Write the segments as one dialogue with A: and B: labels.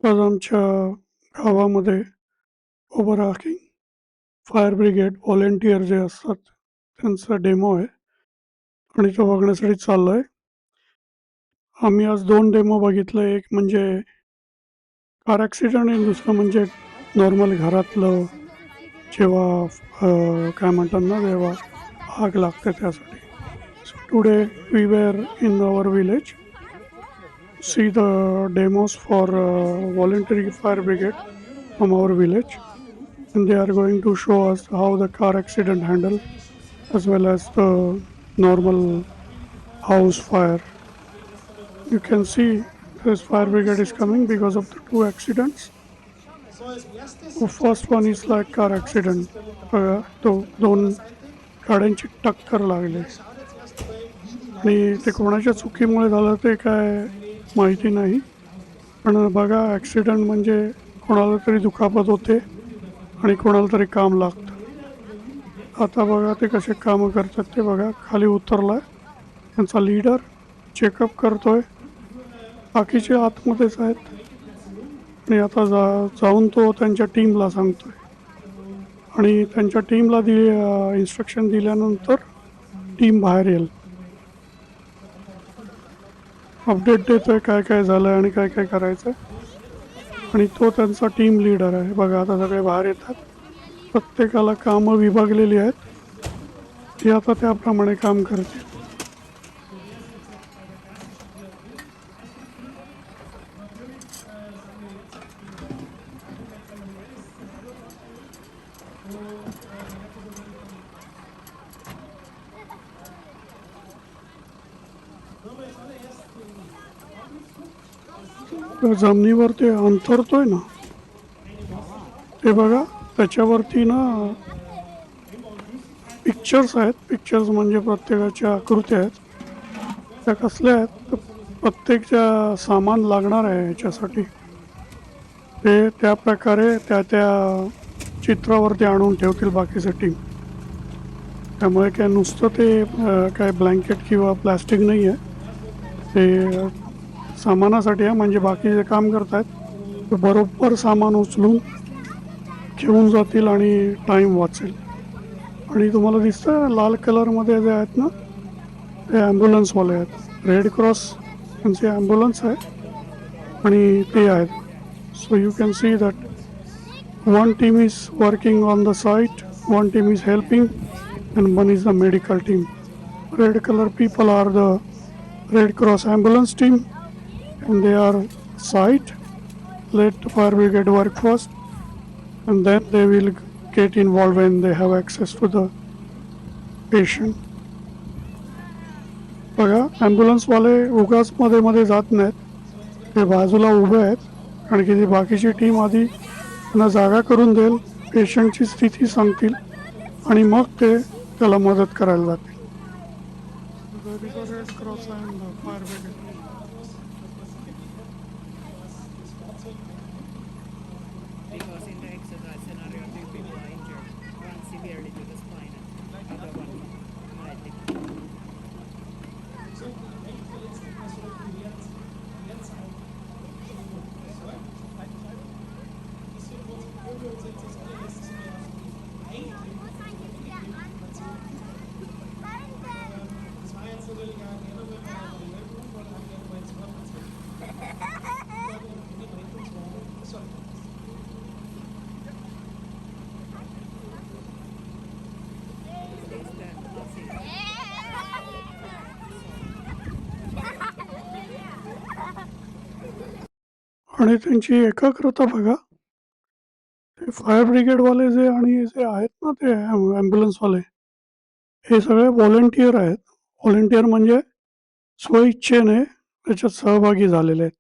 A: आज आमच्या गावामध्ये ओव्हरआर्किंग फायर ब्रिगेड व्हॉलेंटियर जे असतात त्यांचा डेमो आहे आणि तो बघण्यासाठी चाललोय. आम्ही आज 2 डेमो बघितले. एक म्हणजे कार ॲक्सिडेंट आणि दुसरं म्हणजे नॉर्मल घरातलं जेव्हा काय म्हणतात ना, जेव्हा आग लागते त्यासाठी. So today we were in our village, see the demos for voluntary fire brigade from our village, and they are going to show us how the car accident handle as well as the normal house fire. You can see this fire brigade is coming because of the two accidents. The first one is like car accident. तो दोन गाड्यांची टक्कर लागली आणि ते कोणाच्या चुकीमुळे झालं ते काय माहिती नाही. पण बघा, ॲक्सिडेंट म्हणजे कोणाला तरी दुखापत होते आणि कोणाला तरी काम लागतं. आता बघा ते कसे कामं करतात ते बघा. खाली उतरलाय त्यांचा लीडर, चेकअप करतोय. बाकीचे आतमध्येच आहेत आणि आता जाऊन तो त्यांच्या टीमला सांगतोय आणि त्यांच्या टीमला इन्स्ट्रक्शन दिल्यानंतर टीम बाहेर येईल. अपडेट देतोय काय काय झालं आणि काय काय करायचं. आणि तो त्यांचा टीम लीडर आहे. बघा आता सगळे बाहेर येतात. प्रत्येकाला कामं विभागलेली आहेत. ते आता त्याप्रमाणे काम करतील. जमिनीवर ते अंथरतोय ना, ते बघा त्याच्यावरती ना पिक्चर्स आहेत. पिक्चर्स म्हणजे प्रत्येकाच्या आकृत्या आहेत. त्या कसल्या आहेत तर प्रत्येकच्या सामान लागणार आहे ह्याच्यासाठी. ते त्या प्रकारे त्या त्या चित्रावरती आणून ठेवतील बाकीचे टीम. त्यामुळे काय नुसतं ते काय ब्लँकेट किंवा प्लॅस्टिक नाही आहे. ते सामानासाठी आहे. म्हणजे बाकी जे काम करतायत ते बरोबर सामान उचलून घेऊन जातील आणि टाईम वाचेल. आणि तुम्हाला दिसतं लाल कलरमध्ये जे आहेत ना, ते ॲम्ब्युलन्सवाले आहेत. रेड क्रॉस त्यांचे ॲम्ब्युलन्स आहे आणि ते आहेत. So you can see that one team is working on the site, one team is helping, and one is the medical team. Red color people are the Red Cross ambulance team, and they are site. Let the fire brigade work first, and then they will get involved when they have access to the patient. बघा, ॲम्ब्युलन्सवाले उगाच मध्ये मध्ये जात नाहीत. ते बाजूला उभे आहेत कारण की ती बाकीची टीम आधी त्यांना जागा करून देईल, पेशंटची स्थिती सांगतील आणि मग ते त्याला मदत करायला जातील. Red cross and fire brigade.
B: Because in the exercise scenario, two people are injured, one severely to the spine and other one lightly.
A: आणि त्यांची एकाग्रता बघा. ते फायर ब्रिगेडवाले जे आणि जे आहेत ना, ते ॲम्ब्युलन्सवाले, हे सगळे व्हॉलेंटियर आहेत. व्हॉलेंटियर म्हणजे स्वइच्छेने त्याच्यात सहभागी झालेले आहेत.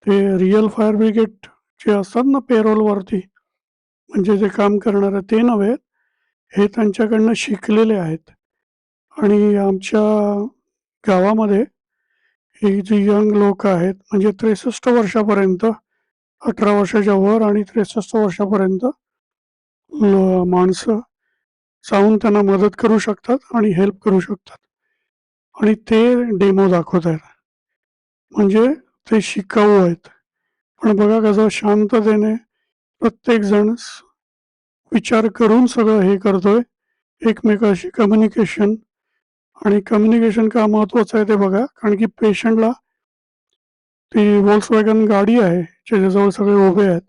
A: ते रिअल फायर ब्रिगेड जे असतात ना पेरोलवरती, म्हणजे जे काम करणारे ते नव्हे. हे त्यांच्याकडनं शिकलेले आहेत. आणि आमच्या गावामध्ये ही जी यंग लोक आहेत म्हणजे 63 वर्षापर्यंत, 18 वर्षाच्या वर आणि 63 वर्षापर्यंत माणसं जाऊन त्यांना मदत करू शकतात आणि हेल्प करू शकतात. आणि ते डेमो दाखवत आहेत. म्हणजे ते शिकाऊ आहेत. पण बघा कसं शांततेने प्रत्येक जण विचार करून सगळं हे करतोय, एकमेकाशी कम्युनिकेशन. आणि कम्युनिकेशन का महत्वाचं आहे ते बघा, कारण की पेशंटला ती वॉक्सवॅगन गाडी आहे ज्याच्याजवळ सगळे उभे आहेत,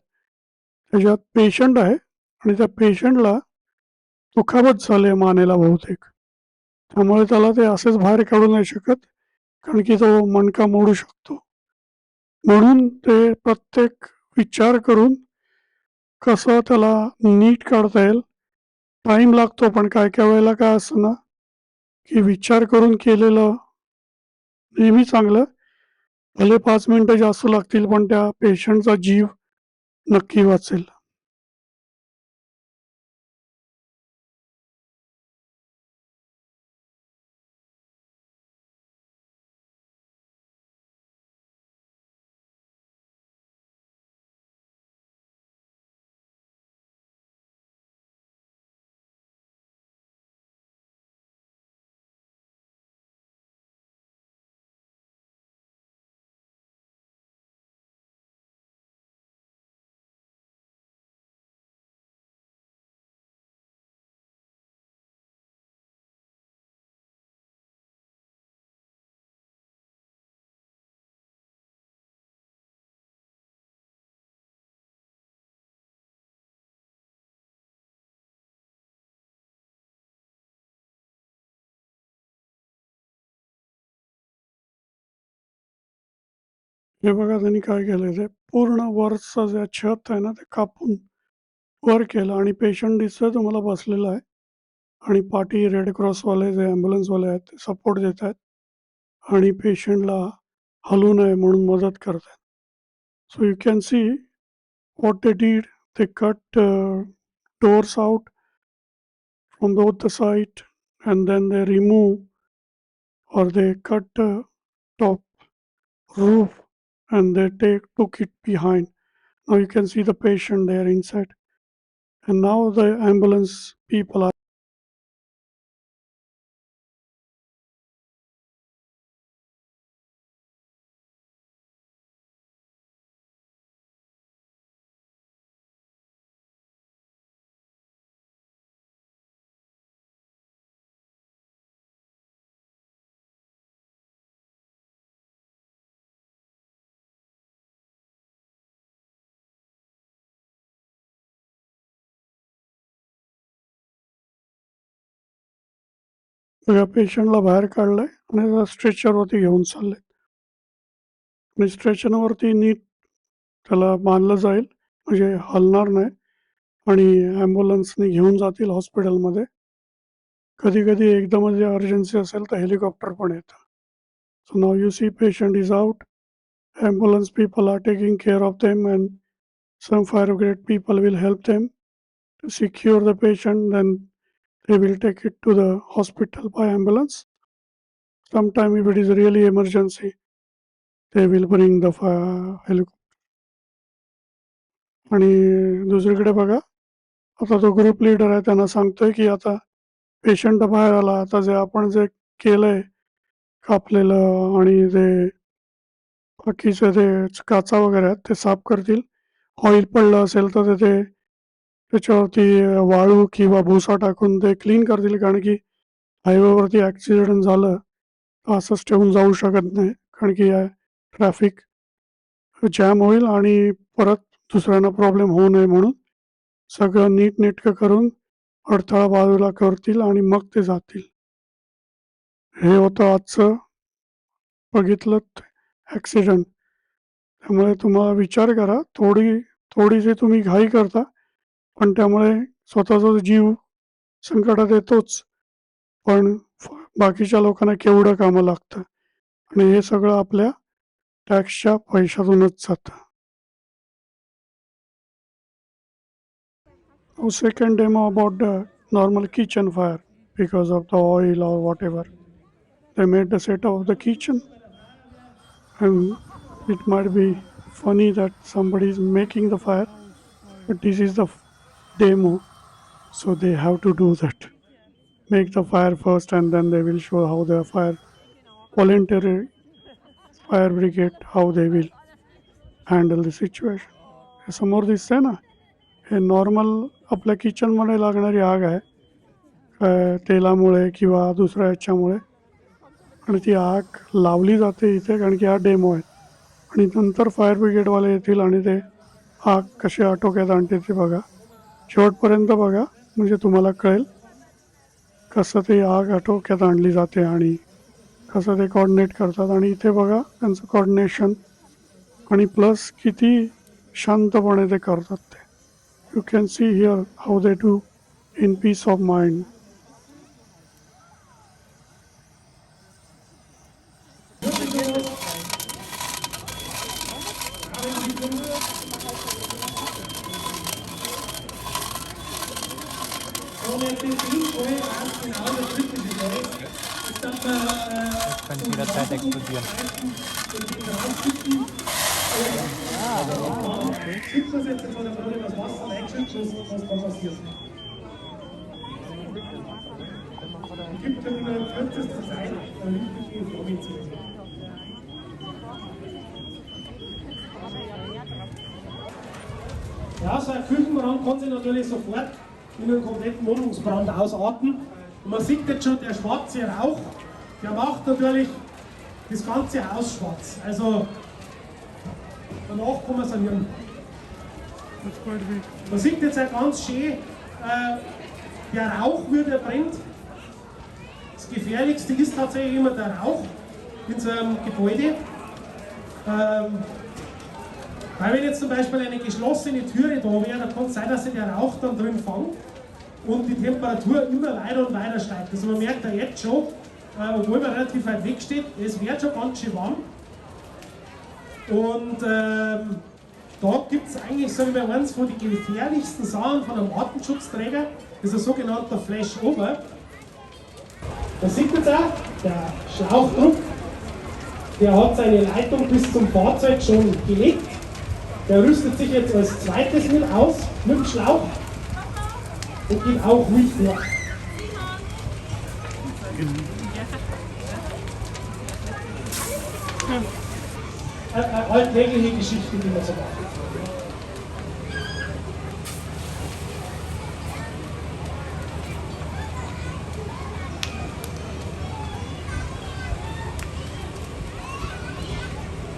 A: त्याच्यात पेशंट आहे आणि त्या पेशंटला दुखापत झाली मानेला बहुतेक, त्यामुळे त्याला ते असेच बाहेर काढू नाही शकत, कारण की तो मणका मोडू शकतो. म्हणून ते प्रत्येक विचार करून कसं त्याला नीट काढता येईल. टाइम लागतो, पण काय काय वेळेला काय असतं ना, की विचार करून केलेलं नेहमी चांगलं. भले 5 मिनिटं जास्त लागतील, पण त्या पेशंटचा जीव नक्की वाचेल. हे बघा त्यांनी काय केलंय, ते पूर्ण वरचं जे छत आहे ना ते कापून वर केलं आणि पेशंट दिसतोय तुम्हाला बसलेला आहे आणि पाठी रेड क्रॉसवाले जे ॲम्ब्युलन्सवाले आहेत ते सपोर्ट देत आहेत आणि पेशंटला हलू नये म्हणून मदत करत आहेत. So you can see what they did. They cut doors out from both the side, and then they remove or they cut the top roof and they took it behind. Now you can see the patient there inside, and now the ambulance people are. सगळ्या पेशंटला बाहेर काढलंय आणि स्ट्रेचरवरती घेऊन चालले आणि स्ट्रेचरवरती नीट त्याला बांधलं जाईल, म्हणजे हलणार नाही आणि ॲम्ब्युलन्सने घेऊन जातील हॉस्पिटलमध्ये. कधी कधी एकदमच अर्जन्सी असेल तर हेलिकॉप्टर पण येतं. So now you see patient is out, ambulance people are taking care of them, and some fire brigade people will help them to secure the patient. Then they will take it to the hospital by ambulance. Sometime if it is really emergency, they will bring the helicopter. आणि दुसरीकडे बघा, आता तो group leader आहे त्यांना सांगतोय की आता पेशंट बाहेर आला, आता जे आपण जे केलंय कापलेलं आणि जे बाकीचे ते काचा वगैरे आहेत ते साफ करतील. ऑइल पडलं असेल तर ते त्याच्यावरती वाळू किंवा भुसा टाकून ते क्लीन करतील, कारण की हायवेवरती ॲक्सिडेंट झालं तर असंच ठेवून जाऊ शकत नाही, कारण की ट्रॅफिक जॅम होईल आणि परत दुसऱ्यांना प्रॉब्लेम होऊ नये म्हणून सगळं नीटनेटकं करून अडथळा बाजूला करतील आणि मग ते जातील. हे होतं आजचं बघितलं ॲक्सिडेंट. त्यामुळे तुम्हाला विचार करा, थोडीशी तुम्ही घाई करता, पण त्यामुळे स्वतःचा जीव संकटात येतोच, पण बाकीच्या लोकांना केवढं कामं लागतं आणि हे सगळं आपल्या टॅक्सच्या पैशातूनच जातं. Second demo about the normal kitchen fire because of the oil or whatever. They made the setup of the kitchen, and it might be funny that somebody is making the fire, but this is the demo, so they have to do that. Make the fire first, and then they will show how the voluntary fire brigade, how they will handle the situation. हे समोर दिसतंय ना, हे normal आपल्या किचनमध्ये लागणारी आग आहे, तेलामुळे किंवा दुसऱ्या ह्याच्यामुळे. आणि ती आग लावली जाते इथे कारण की हा डेमो आहे. आणि नंतर फायर ब्रिगेडवाले येतील आणि ते आग कशी आटोक्यात आणते ते बघा. शेवटपर्यंत बघा, म्हणजे तुम्हाला कळेल कसं ते आग आटोक्यात आणली जाते आणि कसं ते कॉर्डिनेट करतात. आणि इथे बघा त्यांचं कॉर्डिनेशन आणि प्लस किती शांतपणे ते करतात ते. You can see here how they do in peace of mind.
C: Das kann jederzeit explodieren.
D: Schützensätze von der Brille, das Wasser wegschützt, was da passiert. Es gibt in kürzester Zeit vernünftige Informationen. Ja, so ein Küchenbrand kann sich natürlich sofort in einen kompletten Wohnungsbrand ausarten. Und man sieht jetzt schon, der schwarze Rauch, der macht natürlich das ganze Haus schwarz. Also danach kann man sanieren. Man sieht jetzt auch ganz schön, der Rauch, wie der brennt. Das Gefährlichste ist tatsächlich immer der Rauch in so einem Gebäude. Weil wenn jetzt zum Beispiel eine geschlossene Türe da wäre, dann kann es sein, dass sich der Rauch dann drin fängt und die Temperatur immer weiter und weiter steigt. Also man merkt ja jetzt schon, obwohl man relativ weit weg steht, es wird schon ganz schön warm. Und da gibt es eigentlich, sagen wir mal, eins von den gefährlichsten Sachen von einem Atemschutzträger, das ist ein sogenannter Flashover. Man sieht jetzt auch, der Schlauchdruck, der hat seine Leitung bis zum Fahrzeug schon gelegt. Der rüstet sich jetzt als zweites mit aus, mit dem Schlauch, und geht auch nicht mehr. Eine alltägliche Geschichte, die man so macht.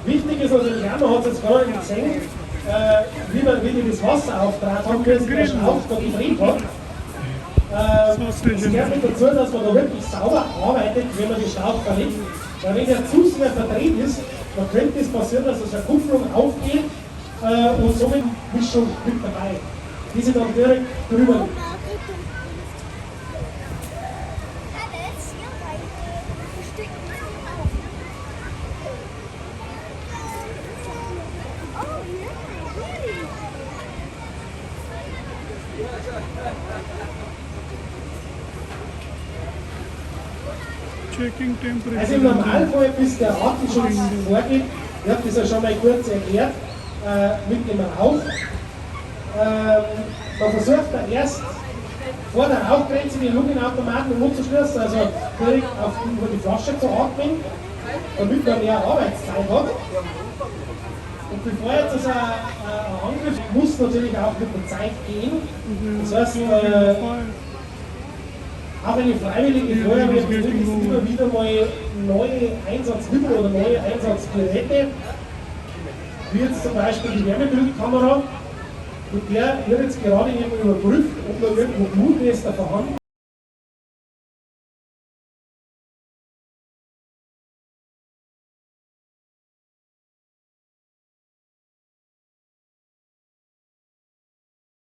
D: Wichtig ist, also der Klammer hat es jetzt gerade gesehen, wie die das Wasser auftragen haben, bis der Schlauch da gedreht hat. Es gehört mit dazu, dass man da wirklich sauber arbeitet, wenn man den Schlauch verlegt. Weil wenn der zu sehr verdreht ist, dann könnte es passieren, dass eine Kupplung aufgeht und somit ist schon mit dabei. Diese dann direkt drüber liegt.
A: Checking temperature.
D: Also im Normalfall, bis der Artenschutz vorgeht, ich habe das ja schon mal kurz erklärt, mit dem Rauch. Man versucht da erst vor der Rauchgrenze den Lungenautomaten umzuschließen, also direkt über die Flasche zu atmen, damit man mehr Arbeitszeit hat. Und bevor jetzt also ein Angriff muss natürlich auch mit der Zeit gehen. Das heißt, auch eine freiwillige Feuerwehr benötigt immer wieder mal neue Einsatzmittel oder neue Einsatzgeräte, wie jetzt zum Beispiel die Wärmebildkamera. Mit der wird jetzt gerade eben überprüft, ob noch irgendwo Blutnester vorhanden